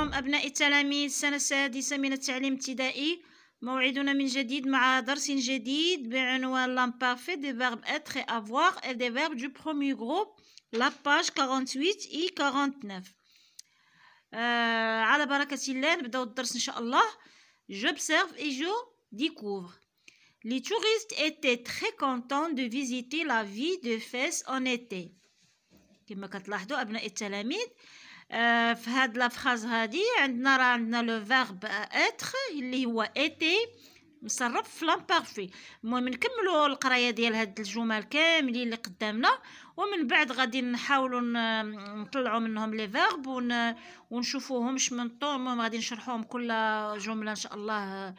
عليكم أبناء التلاميذ السنة السادسة من التعليم الابتدائي. موعدنا من جديد مع درس جديد بعنوان l'imparfait des verbes être et avoir et des verbes du premier groupe, la page 48 et 49. على بركة الله نبداو الدرس إن شاء الله. J'observe et je découvre. Les touristes étaient très contents de visiter la ville de Fès en été. كما كتلاحظوا أبناء التلاميذ في هاد لا فراز هادي عندنا لو فيرب اتر اللي هو ايتي مصرف في لامبارفي. المهم نكملوا القرايه ديال هاد الجمل كاملين اللي قدامنا، ومن بعد غادي نحاولوا نطلعوا منهم لي فيرب ونشوفوهمش من طول. المهم غادي نشرحوهم كل جمله ان شاء الله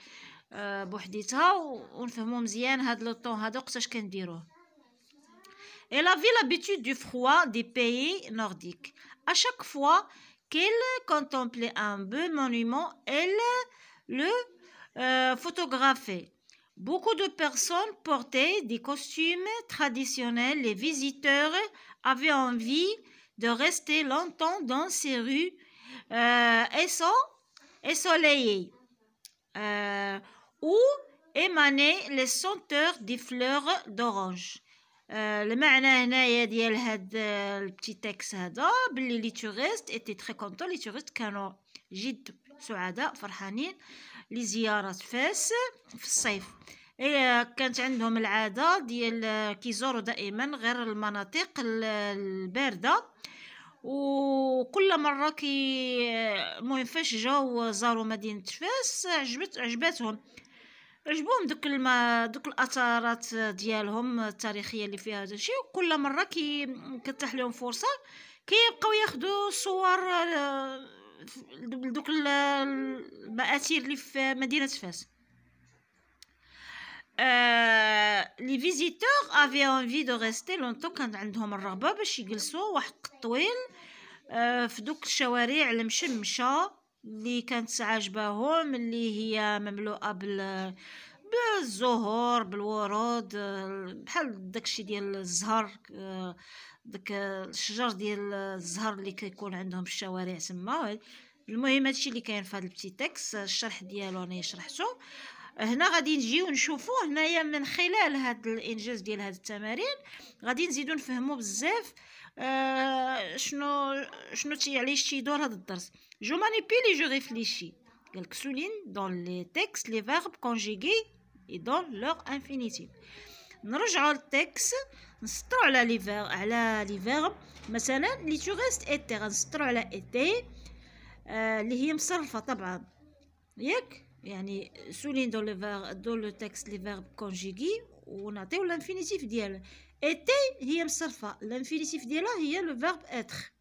بوحديتها ونفهموا مزيان هاد لو طون هذا وقتاش كنديروه. Elle avait l'habitude du froid des pays nordiques. À chaque fois qu'elle contemplait un beau monument, elle le photographiait. Beaucoup de personnes portaient des costumes traditionnels. Les visiteurs avaient envie de rester longtemps dans ces rues ensoleillées où émanaient les senteurs des fleurs d'orange. المعنى هنايا ديال هاد البتي تكس هذا باللي لي توريست ايتي تري كونطون. لي توريست كانوا جد سعداء فرحانين لزيارة فاس في الصيف. كانت عندهم العادة ديال كيزوروا دائما غير المناطق الباردة، وكل مرة المهم فاش جاو زاروا مدينة فاس عجبوهم دوك الاثارات ديالهم التاريخيه اللي فيها هذا الشيء، وكل مره كتح لهم فرصه كيبقاو ياخذوا صور دوك المآثير اللي في مدينه فاس. لي فيزيتور افي انفي دو ريستي لونتو، كان عندهم الرغبه باش يجلسوا وقت طويل في دوك الشوارع المشمشه اللي كانت عاجباهم، اللي هي مملوءه بالزهور بالورود، بحال داكشي ديال الزهر، داك الشجر ديال الزهر اللي كيكون عندهم في الشوارع تما. المهم هادشي اللي كاين في هاد البتي تكس، الشرح ديالو انا شرحته. هنا غادي نجيو نشوفوا هنايا من خلال هاد الانجاز ديال هاد التمارين غادي نزيدو نفهموا بزاف شنو تيعليش تيدور هاد الدرس. Je manipule et je réfléchis. قالك souligne dans les textes les verbes conjugués et dans leur infinitif. نرجعوا للتكست نسطروا على لي فيرب. مثلا لي توريست ايتي غنسطروا على ايتي اللي هي مصرفه طبعا ياك، يعني souligne dans le texte les verbes conjugués ونعطيو الانفينيتيف ديالها. ايتي هي مصرفه، الانفينيتيف ديالها هي لو فيرب اتر.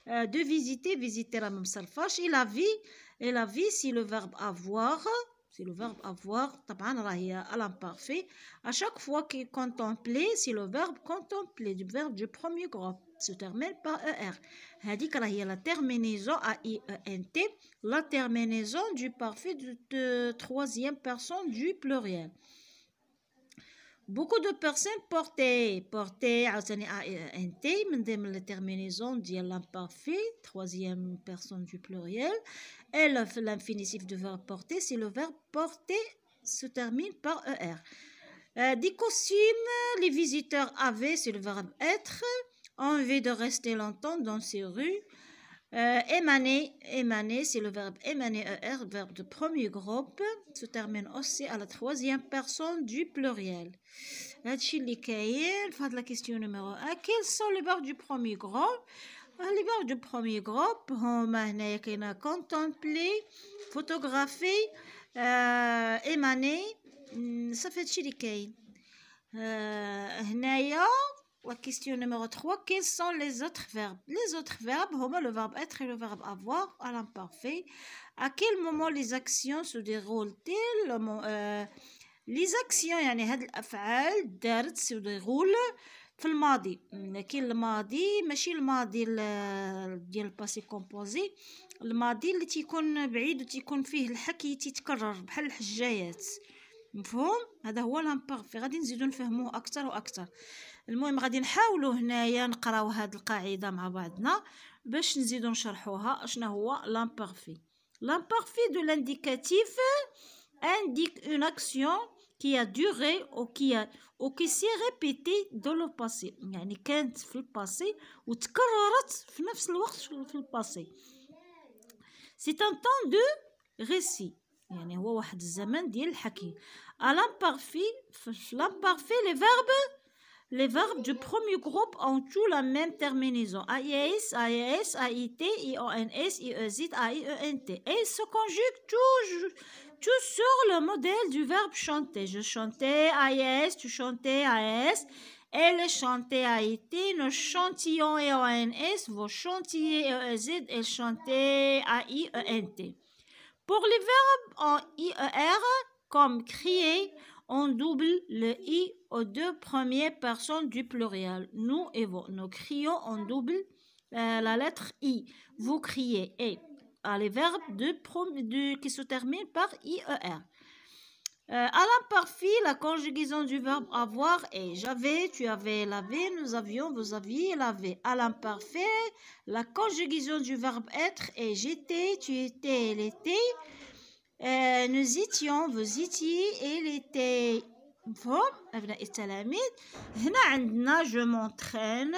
De visiter راه مصرفاش. et la vie c'est le verbe avoir طبعا راه هي l'imparfait. à chaque fois qu'il contempler c'est le verbe contempler du verbe du premier groupe se termine par er. هذيك راه هي la terminaison a i e n t, la terminaison du parfait de troisième personne du pluriel. Beaucoup de personnes portaient عاوتاني ant من ضمن la terminaison ديال l'imparfait troisième personne du pluriel. Et l'infinitif du verbe porter c'est le verbe porter se termine par er. Des costumes les visiteurs avaient c'est le verbe être. Envie de rester longtemps dans ces rues. Émaner c'est le verbe émaner er, verbe de premier groupe se termine aussi à la troisième personne du pluriel. هادشي اللي كاين في هاد لا كيسيون نيميرو 1. quels sont les verbes du premier groupe؟ les verbes du premier groupe هما هنايا كاينه contempler photographier émaner. صافي هادشي اللي كاين هنايا. La question numéro 3. Quels sont les autres verbes? Les autres verbes, le verbe être et le verbe avoir à l'imparfait. À quel moment les actions se déroulent-elles? Les actions يعني هاد الأفعال دارت se déroulent في الماضي، لكن الماضي ماشي الماضي ديال الباسي كومبوزي، الماضي اللي تيكون بعيد وتيكون فيه الحكي تيتكرر بحال الحجايات. مفهوم؟ هذا هو l'imparfait. غادي نزيدو نفهموه أكثر وأكثر. المهم غادي نحاولوا هنايا نقراو هاد القاعده مع بعضنا. باش نزيدو نشرحوها شنو هو l'imparfait. L'imparfait de l'indicatif indique une action qui a duré ou qui s'est répétée dans le passé. يعني كانت في الباسي وتكررت في نفس الوقت في الباسي. C'est un temps de récit. يعني هو واحد الزمن ديال الحكي. À l'imparfait, les verbes du premier groupe ont tous la même terminaison. AIS, AIS, AIT, IONS, IEZ, AIENT. Et se conjuguent tous sur le modèle du verbe chanter. Je chantais AIS, tu chantais AIS. Elle chantait AIT, nous chantions IONS, vous chantiez IEZ, elle chantait AIENT. Pour les verbes en IER, comme crier, on double le I aux deux premières personnes du pluriel. Nous et vous. Nous crions, on double la lettre I. Vous criez. Et les verbes qui se terminent par IER. À l'imparfait, la conjugaison du verbe avoir est j'avais, tu avais lavé, nous avions, vous aviez lavé. À l'imparfait, la conjugaison du verbe être est j'étais, tu étais, elle était. Nous étions, vous étiez, il était. مفهوم أبناء التلاميذ؟ هنا عندنا je m'entraîne.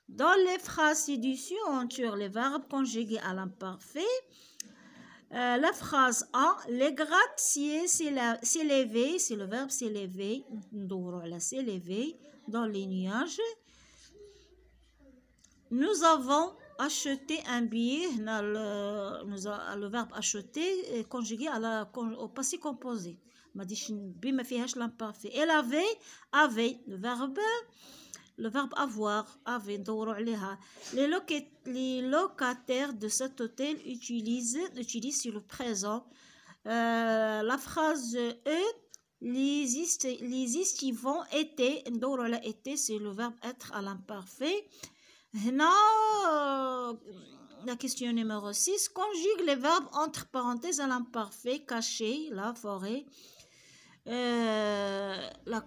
Dans les phrases ci-dessus, on tire les verbes conjugués à l'imparfait. La phrase 1, les gratte-ciels s'élever, c'est le verbe s'élever. ندورو على s'élever dans les nuages. Nous avons acheté un billet. Le verbe acheter est conjugué au passé composé. ما ديش بما فيهاش l'imparfait. Elle avait le verbe avoir avait ندورو عليها. Les locataires de cet hôtel utilisent sur le présent. La phrase les estivants étaient ندورو على été, c'est le verbe être à l'imparfait. هنا la question numéro 6, conjugue les verbes entre parenthèses à l'imparfait, caché, la forêt. La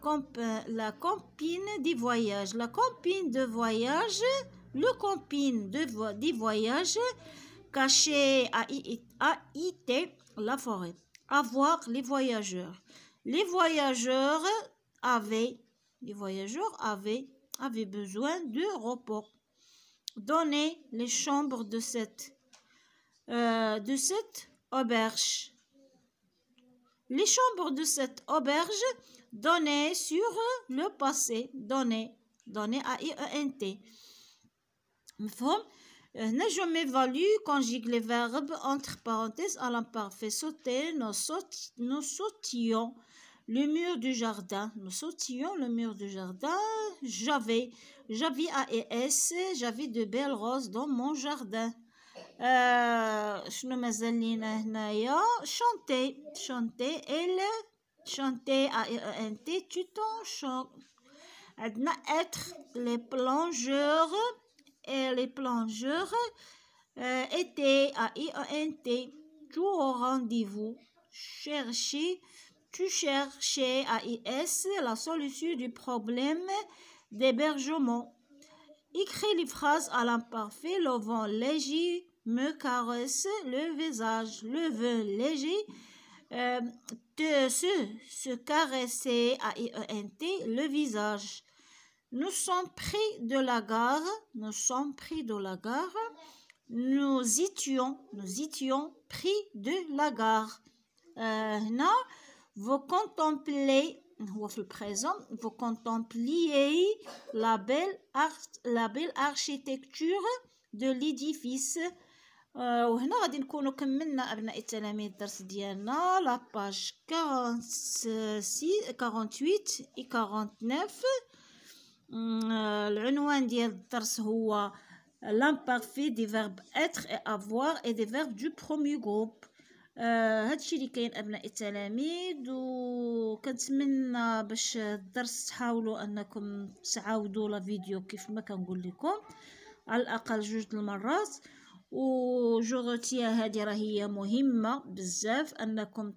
compine du voyage. La compine de voyage, le compine du voyage, caché à IT, la forêt. Avoir les voyageurs. Les voyageurs avaient besoin de repos. Donner les chambres de cette auberge. Les chambres de cette auberge donnaient sur le passé. Donner AIENT. مفهوم؟ هنا je m'évalue conjugue les verbes entre parenthèses à l'imparfait. Sauter, nous sautions le mur du jardin. Nous sautions le mur du jardin. J'avais AES, j'avais de belles roses dans mon jardin. شنو مازال لينا هنايا chanter elle chanter AENT tu t'en chantes. عندنا être les plongeurs étaient AENT tout au rendez-vous. Tu cherchais AIS la solution du problème d'hébergement. Écris les phrases à l'imparfait. Le vent léger me caresse le visage. Le vent léger se caresser AIENT le visage. Nous sommes pris de la gare. Nous étions pris de la gare. هنا vous contemplez هو في البريزون vous contempliez la belle architecture de l'édifice. وهنا غادي نكونوا كملنا أبناء التلاميذ الدرس ديالنا لا باج 48 و 49. العنوان ديال الدرس هو l'imparfait des verbes être et avoir et des verbes du premier groupe. هادشي اللي كاين ابناء التلاميذ، وكنتمنى باش الدرس تحاولوا انكم تعاودوا لا فيديو كيف ما كنقول لكم على الاقل 2 المرات. وجوغتيا هذه راهي مهمه بزاف انكم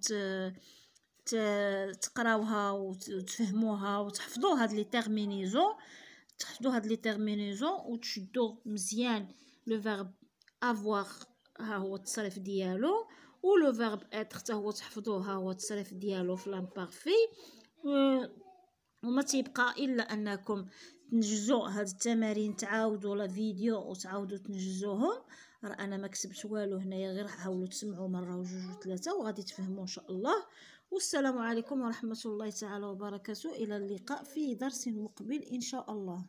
تقراوها وتفهموها وتحفظوا هاد لي تيرمينيزون وتشدوا مزيان لو فيرب avoir ها هو التصريف ديالو، و لو فيرب اتر حتى هو تحفظوه ها هو التصريف ديالو في لامبارفي. وما تيبقى الا انكم تنجزوا هاد التمارين، تعاودوا لا فيديو وتعاودوا تنجزوهم. راه انا ما كتبت والو هنايا، غير حاولوا تسمعوا مره وجوج وثلاثه وغادي تفهموا ان شاء الله. والسلام عليكم ورحمه الله تعالى وبركاته، الى اللقاء في درس مقبل ان شاء الله.